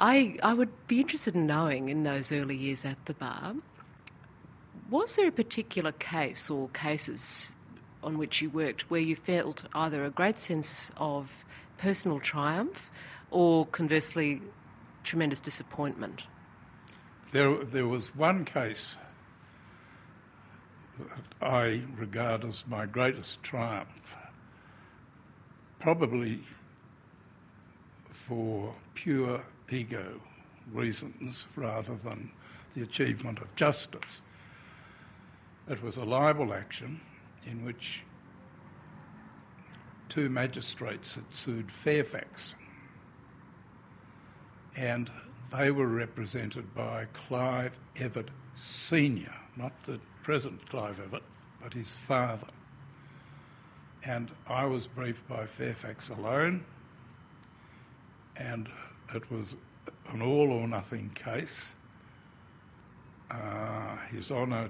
I would be interested in knowing, in those early years at the bar, was there a particular case or cases on which you worked where you felt either a great sense of personal triumph or, conversely, tremendous disappointment? There was one case that I regard as my greatest triumph, probably for pure ego reasons rather than the achievement of justice. It was a libel action in which two magistrates had sued Fairfax, and they were represented by Clive Evatt Sr., not the present Clive Evatt, but his father. And I was briefed by Fairfax alone, and it was an all-or-nothing case. His Honour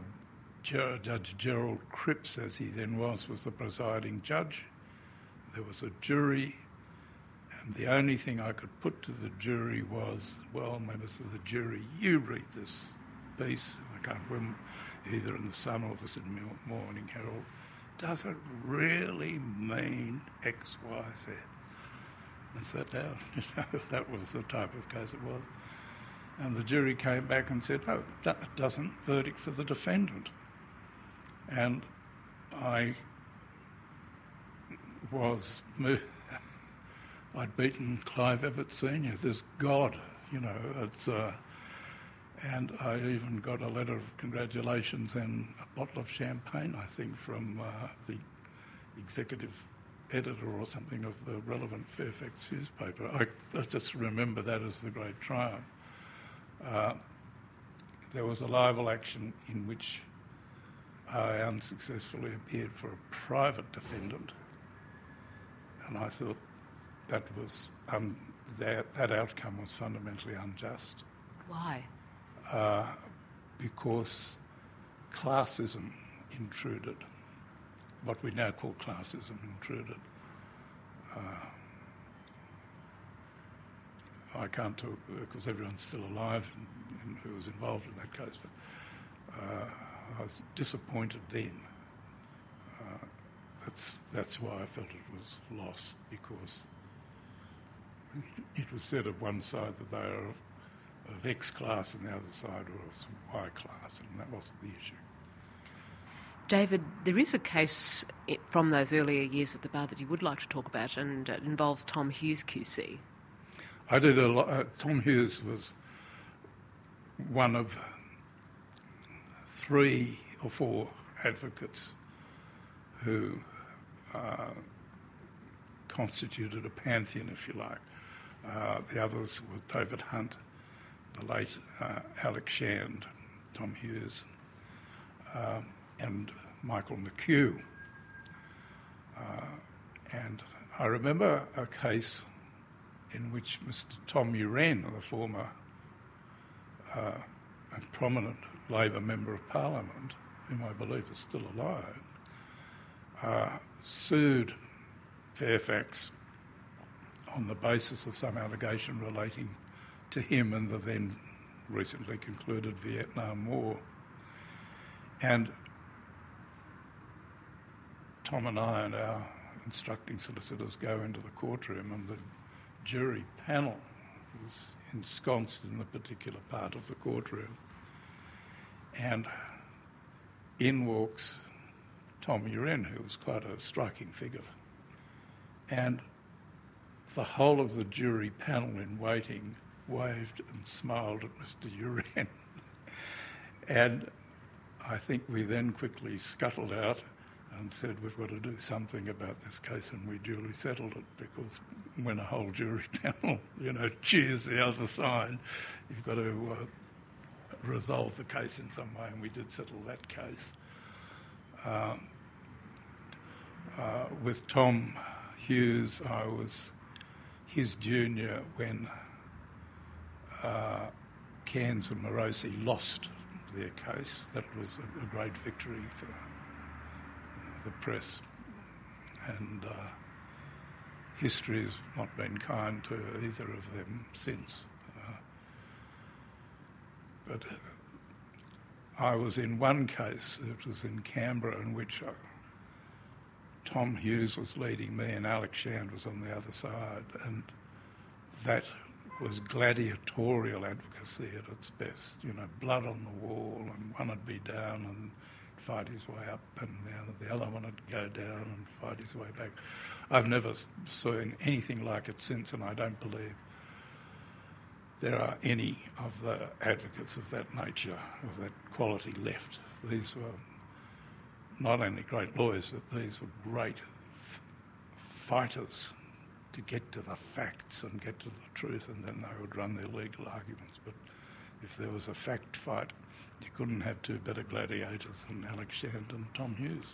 Judge Gerald Cripps, as he then was the presiding judge. There was a jury, and the only thing I could put to the jury was, well, members of the jury, you read this piece, I can't remember, either in the Sun or the Sydney Morning Herald, does it really mean X, Y, Z? And sat down. That was the type of case it was. And the jury came back and said, no, it doesn't. Verdict for the defendant. And I was moved. I'd beaten Clive Evatt Sr. There's God, you know. And I even got a letter of congratulations and a bottle of champagne, I think, from the executive editor or something of the relevant Fairfax newspaper. I just remember that as the great triumph. There was a libel action in which I unsuccessfully appeared for a private defendant, and I thought that was that outcome was fundamentally unjust. Why? Because classism intruded. What we now call classism intruded. I can't talk because everyone's still alive who was involved in that case, but I was disappointed then. That's why I felt it was lost, because it was said of one side that they are of X class and the other side was Y class, and that wasn't the issue. David, there is a case from those earlier years at the bar that you would like to talk about, and it involves Tom Hughes QC. I did a lot. Tom Hughes was one of 3 or 4 advocates who constituted a pantheon, if you like. The others were David Hunt, the late Alex Shand, Tom Hughes, and Michael McHugh. And I remember a case in which Mr. Tom Uren, the former and prominent Labor Member of Parliament, whom I believe is still alive, sued Fairfax on the basis of some allegation relating to him and the then recently concluded Vietnam War. And Tom and I and our instructing solicitors go into the courtroom, and the jury panel was ensconced in the particular part of the courtroom. And in walks Tom Uren, who was quite a striking figure. And the whole of the jury panel in waiting waved and smiled at Mr. Uren. And I think we then quickly scuttled out and said, we've got to do something about this case, and we duly settled it, because when a whole jury panel, cheers the other side, you've got to resolve the case in some way, and we did settle that case. With Tom Hughes, I was his junior when Cairns and Morosi lost their case. That was a great victory for the press, and history has not been kind to either of them since. but I was in one case, it was in Canberra, in which Tom Hughes was leading me and Alex Shand was on the other side, and that was gladiatorial advocacy at its best, you know, blood on the wall, and one would be down and fight his way up, and the other one would go down and fight his way back. I've never seen anything like it since, and I don't believe there are any of the advocates of that nature, of that quality left. These were not only great lawyers, but these were great fighters to get to the facts and get to the truth, and then they would run their legal arguments. But if there was a fact fight, you couldn't have two better gladiators than Alex Shand and Tom Hughes.